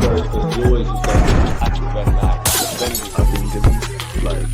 Because you always just got to attack it when like defenders. I think it's like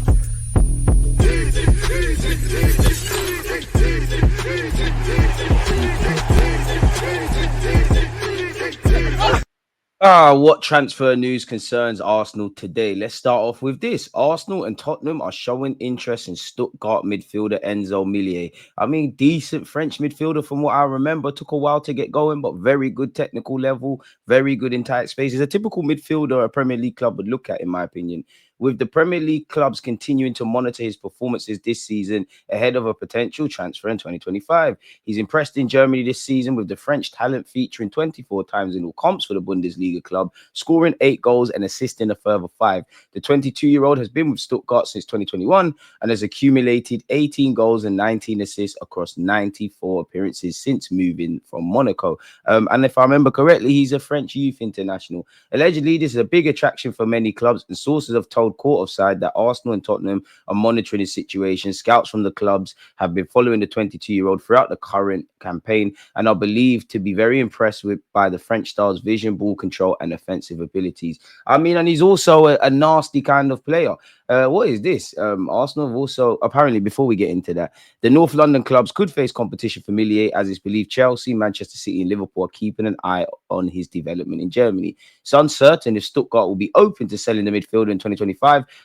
What transfer news concerns Arsenal today? Let's start off with this. Arsenal and Tottenham are showing interest in Stuttgart midfielder Enzo Millet. I mean, decent French midfielder from what I remember. Took a while to get going, but very good technical level, very good in tight spaces. A typical midfielder a Premier League club would look at, in my opinion. With the Premier League clubs continuing to monitor his performances this season ahead of a potential transfer in 2025. He's impressed in Germany this season with the French talent featuring 24 times in all comps for the Bundesliga club, scoring 8 goals and assisting a further 5. The 22-year-old has been with Stuttgart since 2021 and has accumulated 18 goals and 19 assists across 94 appearances since moving from Monaco. And if I remember correctly, he's a French youth international. Allegedly, this is a big attraction for many clubs, and sources have told Court of Side that Arsenal and Tottenham are monitoring his situation. Scouts from the clubs have been following the 22-year-old throughout the current campaign and are believed to be very impressed by the French star's vision, ball control, and offensive abilities. I mean, and he's also a nasty kind of player. What is this? Arsenal have also, apparently, before we get into that, the North London clubs could face competition for Millet, as it's believed Chelsea, Manchester City, and Liverpool are keeping an eye on his development in Germany. It's uncertain if Stuttgart will be open to selling the midfielder in 2025,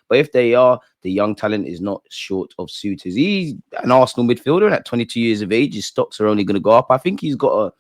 but if they are, the young talent is not short of suitors. He's an Arsenal midfielder, and at 22 years of age, his stocks are only going to go up. I think he's got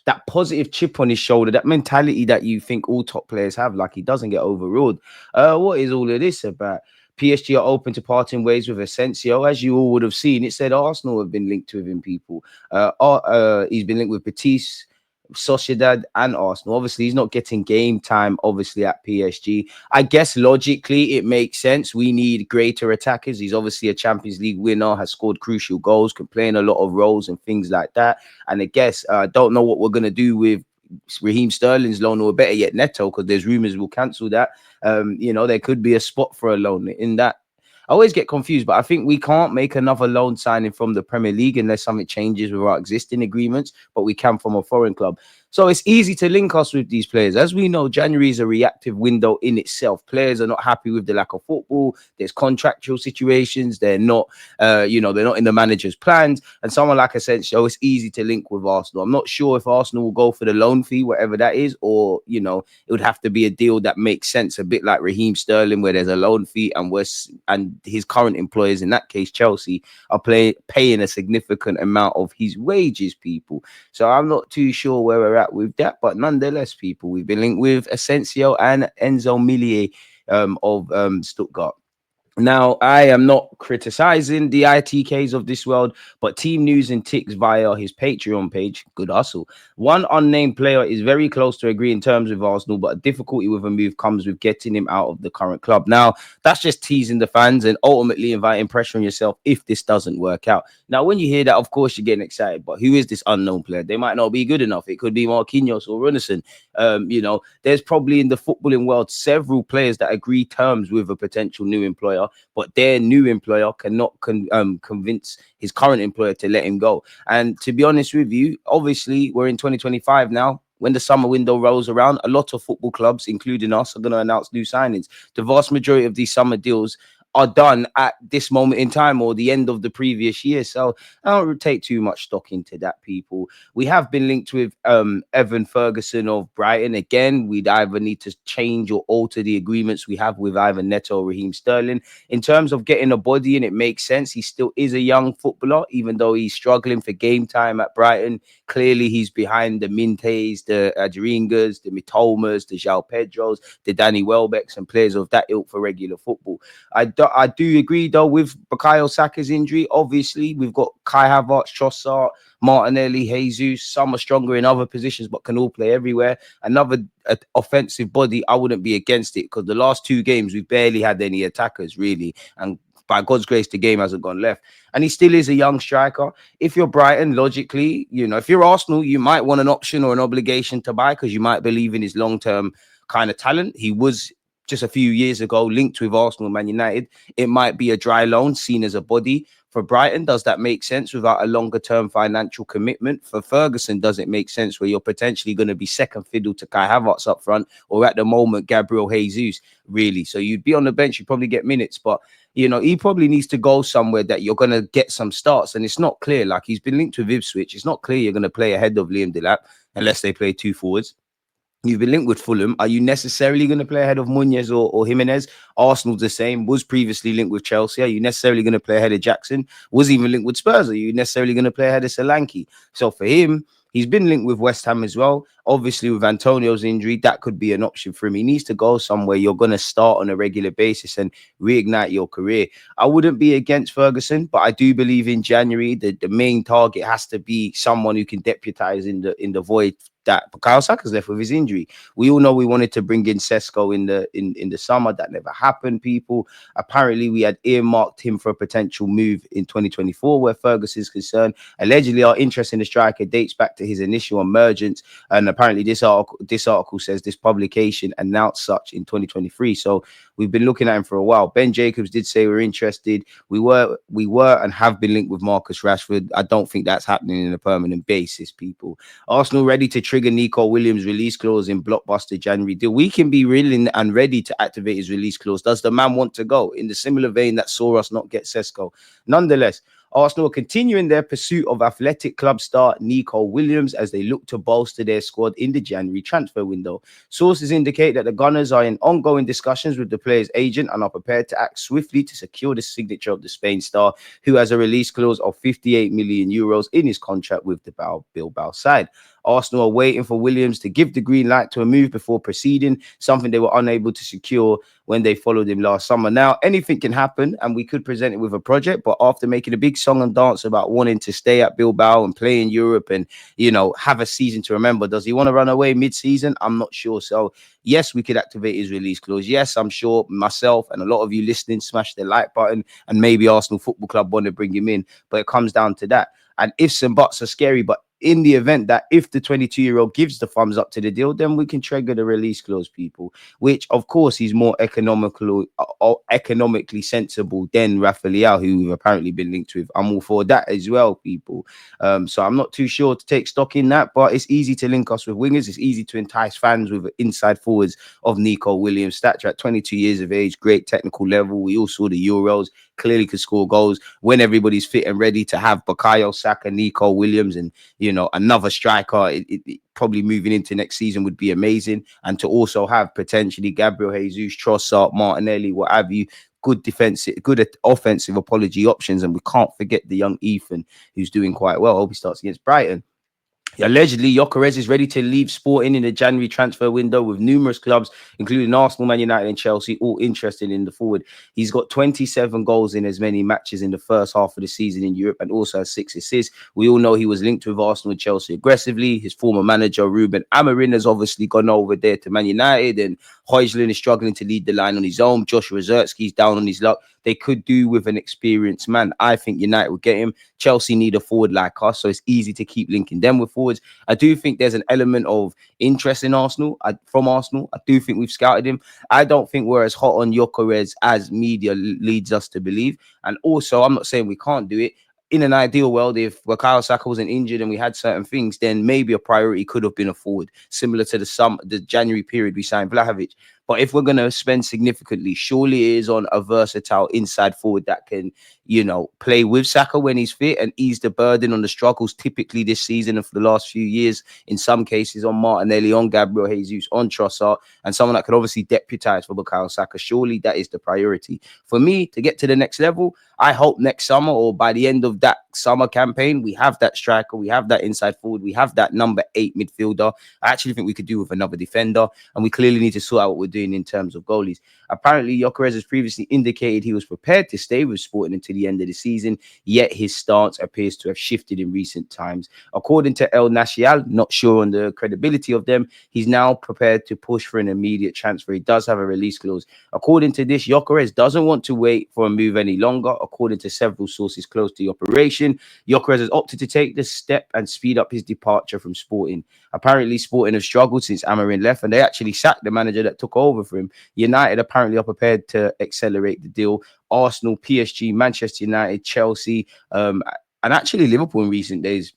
that positive chip on his shoulder, that mentality that you think all top players have, like he doesn't get overruled. What is all of this about? PSG are open to parting ways with Asensio. As you all would have seen, it said Arsenal have been linked with him, people. He's been linked with Betis, Sociedad, and Arsenal. Obviously, he's not getting game time, obviously, at PSG. I guess logically, it makes sense. We need greater attackers. He's obviously a Champions League winner, has scored crucial goals, can play in a lot of roles and things like that. And I guess I don't know what we're going to do with Raheem Sterling's loan, or better yet, Neto, because there's rumors we'll cancel that. There could be a spot for a loan in that. I always get confused, but I think we can't make another loan signing from the Premier League unless something changes with our existing agreements, but we can from a foreign club. So it's easy to link us with these players. As we know, January is a reactive window in itself. Players are not happy with the lack of football. There's contractual situations. They're not, they're not in the manager's plans. And someone like Asensio, it's easy to link with Arsenal. I'm not sure if Arsenal will go for the loan fee, whatever that is, or, it would have to be a deal that makes sense, a bit like Raheem Sterling, where there's a loan fee and his current employers, in that case, Chelsea, are paying a significant amount of his wages, people. So I'm not too sure where we're at with that, but nonetheless, people, we've been linked with Asensio and Enzo Millet of Stuttgart. Now, I am not criticizing the ITKs of this world, but Team News and Ticks via his Patreon page, good hustle. One unnamed player is very close to agreeing terms with Arsenal, but a difficulty with a move comes with getting him out of the current club. Now, that's just teasing the fans and ultimately inviting pressure on yourself if this doesn't work out. Now, when you hear that, of course, you're getting excited, but who is this unknown player? They might not be good enough. It could be Marquinhos or Runnison. There's probably in the footballing world several players that agree terms with a potential new employer, but their new employer cannot convince his current employer to let him go. And to be honest with you, obviously, we're in 2025 now. When the summer window rolls around, a lot of football clubs, including us, are going to announce new signings. The vast majority of these summer deals are done at this moment in time or the end of the previous year. So I don't take too much stock into that, people. We have been linked with Evan Ferguson of Brighton. Again, we'd either need to change or alter the agreements we have with either Neto or Raheem Sterling. In terms of getting a body in, it makes sense. He still is a young footballer, even though he's struggling for game time at Brighton. Clearly, he's behind the Mintes, the Adjeringas, the Mitomas, the João Pedros, the Danny Welbecks, and players of that ilk for regular football. I do agree, though, with Bukayo Saka's injury. Obviously, we've got Kai Havertz, Trossard, Martinelli, Jesus. Some are stronger in other positions, but can all play everywhere. Another offensive body, I wouldn't be against it, because the last 2 games, we've barely had any attackers, really. And by God's grace, the game hasn't gone left. And he still is a young striker. If you're Brighton, logically, if you're Arsenal, you might want an option or an obligation to buy, because you might believe in his long-term kind of talent. He was just a few years ago linked with Arsenal, Man United. It might be a dry loan seen as a body, For Brighton, does that make sense without a longer term financial commitment? For Ferguson, does it make sense where you're potentially going to be second fiddle to Kai Havertz up front, or at the moment, Gabriel Jesus, really? So you'd be on the bench, you probably get minutes, but he probably needs to go somewhere that you're going to get some starts. And it's not clear. Like, he's been linked with Ipswich. It's not clear you're going to play ahead of Liam Delap unless they play two forwards. You've been linked with Fulham. Are you necessarily going to play ahead of Munoz or Jimenez? Arsenal's the same. Was previously linked with Chelsea. Are you necessarily going to play ahead of Jackson? Was even linked with Spurs. Are you necessarily going to play ahead of Solanke? So for him, he's been linked with West Ham as well. Obviously, with Antonio's injury, that could be an option for him. He needs to go somewhere you're going to start on a regular basis and reignite your career. I wouldn't be against Ferguson, but I do believe in January the main target has to be someone who can deputize in the void that Bukayo Saka's left with his injury. We all know we wanted to bring in Sesko in the summer. That never happened, people. Apparently, we had earmarked him for a potential move in 2024 where Ferguson is concerned. Allegedly, our interest in the striker dates back to his initial emergence. And apparently, this article says this publication announced such in 2023. So we've been looking at him for a while. Ben Jacobs did say we're interested. We were and have been linked with Marcus Rashford. I don't think that's happening on a permanent basis, people. Arsenal ready to trigger Nico Williams' release clause in blockbuster January deal. We can be willing and ready to activate his release clause. Does the man want to go? In the similar vein that saw us not get Sesko. Nonetheless, Arsenal are continuing their pursuit of Athletic Club star Nico Williams as they look to bolster their squad in the January transfer window. Sources indicate that the Gunners are in ongoing discussions with the player's agent and are prepared to act swiftly to secure the signature of the Spain star, who has a release clause of 58 million euros in his contract with the Bilbao side. Arsenal are waiting for Williams to give the green light to a move before proceeding, something they were unable to secure when they followed him last summer. Now, anything can happen, and we could present it with a project, but after making a big song and dance about wanting to stay at Bilbao and play in Europe and, have a season to remember, does he want to run away mid-season? I'm not sure. So, yes, we could activate his release clause. Yes, I'm sure myself and a lot of you listening smash the like button, and maybe Arsenal Football Club want to bring him in, but it comes down to that. And ifs and buts are scary, but in the event that if the 22-year-old gives the thumbs up to the deal, then we can trigger the release clause, people, which, of course, he's more economically sensible than Rafael, who we've apparently been linked with. I'm all for that as well, people. So I'm not too sure to take stock in that, but it's easy to link us with wingers. It's easy to entice fans with inside forwards of Nico Williams' stature at 22 years of age, great technical level. We all saw the Euros, clearly could score goals when everybody's fit and ready. To have Bukayo Saka, Nico Williams, and another striker, it probably moving into next season would be amazing. And to also have potentially Gabriel Jesus, Trossard, Martinelli, what have you, good offensive options. And we can't forget the young Ethan, who's doing quite well. I hope he starts against Brighton. Allegedly, Gyökeres is ready to leave Sporting in the January transfer window, with numerous clubs, including Arsenal, Man United and Chelsea, all interested in the forward. He's got 27 goals in as many matches in the first half of the season in Europe and also has 6 assists. We all know he was linked with Arsenal and Chelsea aggressively. His former manager, Ruben Amorim, has obviously gone over there to Man United, and Højlund is struggling to lead the line on his own. Josh Rezerski's down on his luck. They could do with an experienced man. I think United will get him. Chelsea need a forward like us, so it's easy to keep linking them with forwards. I do think there's an element of interest in Arsenal, from Arsenal. I do think we've scouted him. I don't think we're as hot on Gyökeres as media leads us to believe. And also, I'm not saying we can't do it. In an ideal world, if Bukayo Saka wasn't injured and we had certain things, then maybe a priority could have been a forward, similar to the January period we signed Vlahovic. But if we're going to spend significantly, surely it is on a versatile inside forward that can, play with Saka when he's fit and ease the burden on the struggles typically this season and for the last few years, in some cases on Martinelli, on Gabriel Jesus, on Trossard, and someone that could obviously deputize for Bukayo Saka. Surely that is the priority. For me, to get to the next level, I hope next summer or by the end of that summer campaign, we have that striker, we have that inside forward, we have that number 8 midfielder. I actually think we could do with another defender, and we clearly need to sort out what we're doing in terms of goalies. Apparently, Gyökeres has previously indicated he was prepared to stay with Sporting until the end of the season, yet his stance appears to have shifted in recent times. According to El Nacional, not sure on the credibility of them, he's now prepared to push for an immediate transfer. He does have a release clause. According to this, Gyökeres doesn't want to wait for a move any longer. According to several sources close to the operation, Gyökeres has opted to take this step and speed up his departure from Sporting. Apparently, Sporting have struggled since Amorim left, and they actually sacked the manager that took over over for him. United apparently are prepared to accelerate the deal. Arsenal, PSG, Manchester United, Chelsea, and actually Liverpool in recent days,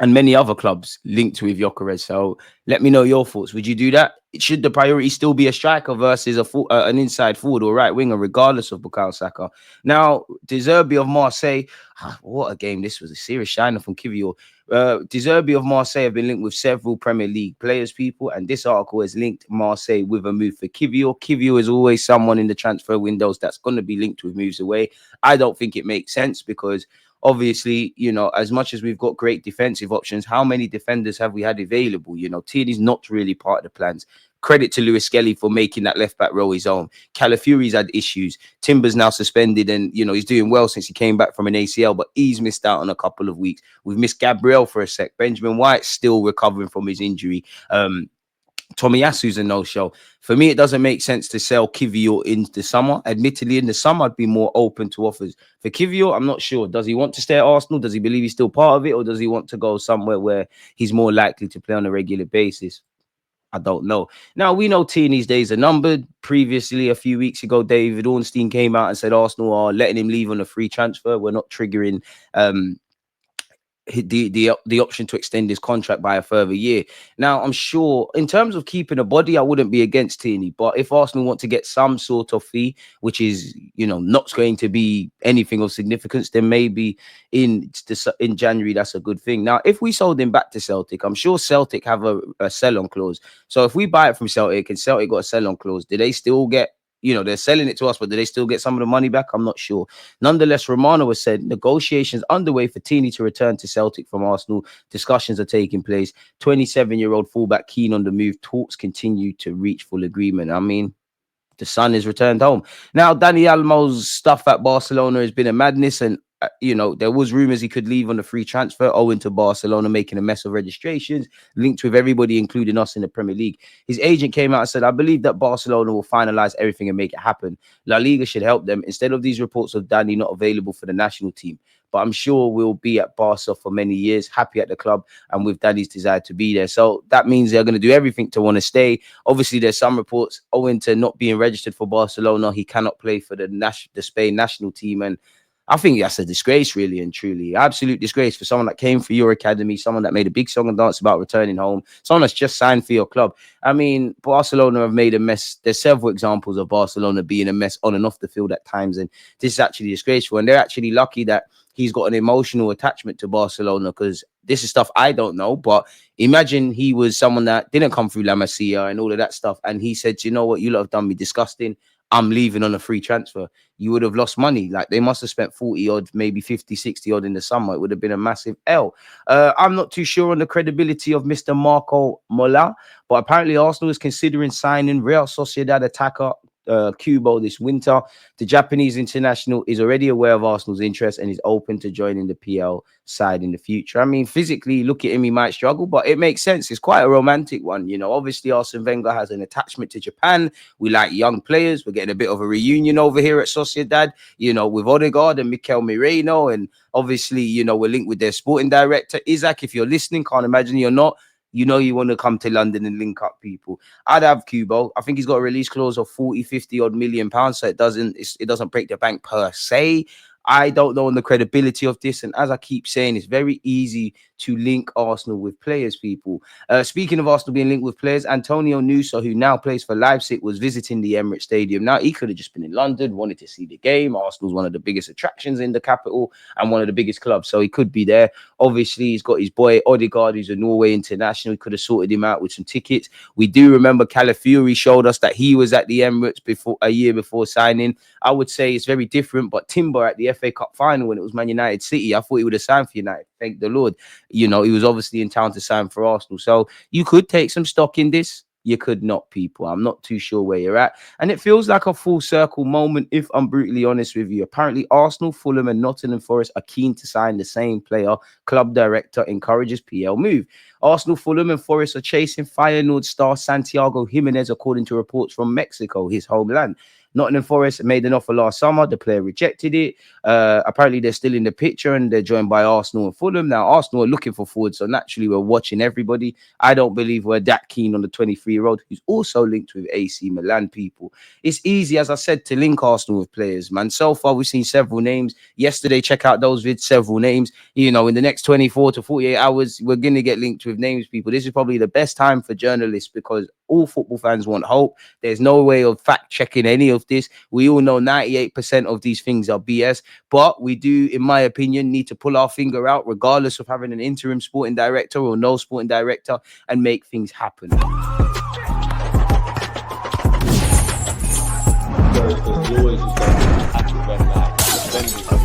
and many other clubs linked with Gyökeres. So let me know your thoughts. Would you do that? Should the priority still be a striker versus an inside forward or right winger, regardless of Bukayo Saka? Now, De Zerbi of Marseille, what a game. This was a serious shiner from Kivior. De Zerbi of Marseille have been linked with several Premier League players, people, and this article has linked Marseille with a move for Kivior. Kivior is always someone in the transfer windows that's going to be linked with moves away. I don't think it makes sense because obviously, you know, as much as we've got great defensive options, how many defenders have we had available? You know, Tierney's not really part of the plans. Credit to Lewis Skelly for making that left back row his own. Calafiori's had issues. Timber's now suspended, and you know he's doing well since he came back from an ACL, but he's missed out on a couple of weeks. We've missed Gabriel for a sec. Benjamin White's still recovering from his injury. Tomiyasu's a no-show. For me, it doesn't make sense to sell Kivior in the summer. Admittedly, in the summer, I'd be more open to offers. For Kivior, I'm not sure. Does he want to stay at Arsenal? Does he believe he's still part of it? Or does he want to go somewhere where he's more likely to play on a regular basis? I don't know. Now, we know Tierney's days are numbered. Previously, a few weeks ago, David Ornstein came out and said Arsenal are letting him leave on a free transfer. We're not triggering the option to extend his contract by a further year. Now, I'm sure in terms of keeping a body, I wouldn't be against Tierney, but if Arsenal want to get some sort of fee, which is, you know, not going to be anything of significance, then maybe in January that's a good thing. Now, if we sold him back to Celtic, I'm sure Celtic have a sell-on clause. So if we buy it from Celtic and Celtic got a sell-on clause, do they still get, you know, they're selling it to us, but do they still get some of the money back? I'm not sure. Nonetheless, Romano has said negotiations underway for Tierney to return to Celtic from Arsenal. Discussions are taking place. 27-year-old fullback keen on the move. Talks continue to reach full agreement. I mean, the son has returned home. Now, Dani Almo's stuff at Barcelona has been a madness, and you know, there was rumors he could leave on a free transfer owing to Barcelona making a mess of registrations, linked with everybody, including us in the Premier League. His agent came out and said, I believe that Barcelona will finalize everything and make it happen. La Liga should help them instead of these reports of Dani not available for the national team. But I'm sure we'll be at Barca for many years, happy at the club, and with Dani's desire to be there. So that means they're going to do everything to want to stay. Obviously, there's some reports owing to not being registered for Barcelona, he cannot play for the Spain national team. And I think that's a disgrace, really and truly. Absolute disgrace for someone that came for your academy, someone that made a big song and dance about returning home, someone that's just signed for your club. I mean, Barcelona have made a mess. There's several examples of Barcelona being a mess on and off the field at times, and this is actually disgraceful. And they're actually lucky that he's got an emotional attachment to Barcelona, because this is stuff I don't know. But imagine he was someone that didn't come through La Masia and all of that stuff, and he said, you know what, you lot have done me disgusting. I'm leaving on a free transfer. You would have lost money. Like, they must have spent 40 odd, maybe 50, 60 odd in the summer. It would have been a massive L. I'm not too sure on the credibility of Mr. Marco Mola, but apparently Arsenal is considering signing Real Sociedad attacker Kubo this winter. The Japanese international is already aware of Arsenal's interest and is open to joining the PL side in the future. I mean, physically, look at him, he might struggle, but it makes sense. It's quite a romantic one. You know, obviously Arsene Wenger has an attachment to Japan. We like young players. We're getting a bit of a reunion over here at Sociedad, you know, with Odegaard and Mikel Merino. And obviously, you know, we're linked with their sporting director. Isaac, if you're listening, can't imagine you're not. You know, you want to come to London and link up people. I'd have Kubo. I think he's got a release clause of 40, 50 odd million pounds. So it doesn't break the bank per se. I don't know on the credibility of this. And as I keep saying, it's very easy to link Arsenal with players, people. Speaking of Arsenal being linked with players, Antonio Nusa, who now plays for Leipzig, was visiting the Emirates Stadium. Now, he could have just been in London, wanted to see the game. Arsenal's one of the biggest attractions in the capital and one of the biggest clubs, so he could be there. Obviously, he's got his boy Odegaard, who's a Norway international. He could have sorted him out with some tickets. We do remember Calafiori showed us that he was at the Emirates a year before signing. I would say it's very different, but Timber at the FA Cup final when it was Man United City, I thought he would have signed for United. Thank the Lord. You know, he was obviously in town to sign for Arsenal. So you could take some stock in this. You could not, people. I'm not too sure where you're at. And it feels like a full circle moment, if I'm brutally honest with you. Apparently, Arsenal, Fulham and Nottingham Forest are keen to sign the same player. Club director encourages PL move. Arsenal, Fulham and Forest are chasing Feyenoord star Santiago Jimenez, according to reports from Mexico, his homeland. Nottingham Forest made an offer last summer. The player rejected it. Apparently, they're still in the picture and they're joined by Arsenal and Fulham. Now, Arsenal are looking for forwards, so naturally, we're watching everybody. I don't believe we're that keen on the 23-year-old who's also linked with AC Milan people. It's easy, as I said, to link Arsenal with players, man. So far, we've seen several names. Yesterday, check out those vids, several names. You know, in the next 24 to 48 hours, we're going to get linked with names, people. This is probably the best time for journalists because all football fans want hope. There's no way of fact checking any of this. We all know 98% of these things are BS, but we do, in my opinion, need to pull our finger out, regardless of having an interim sporting director or no sporting director, and make things happen. You always just got to act when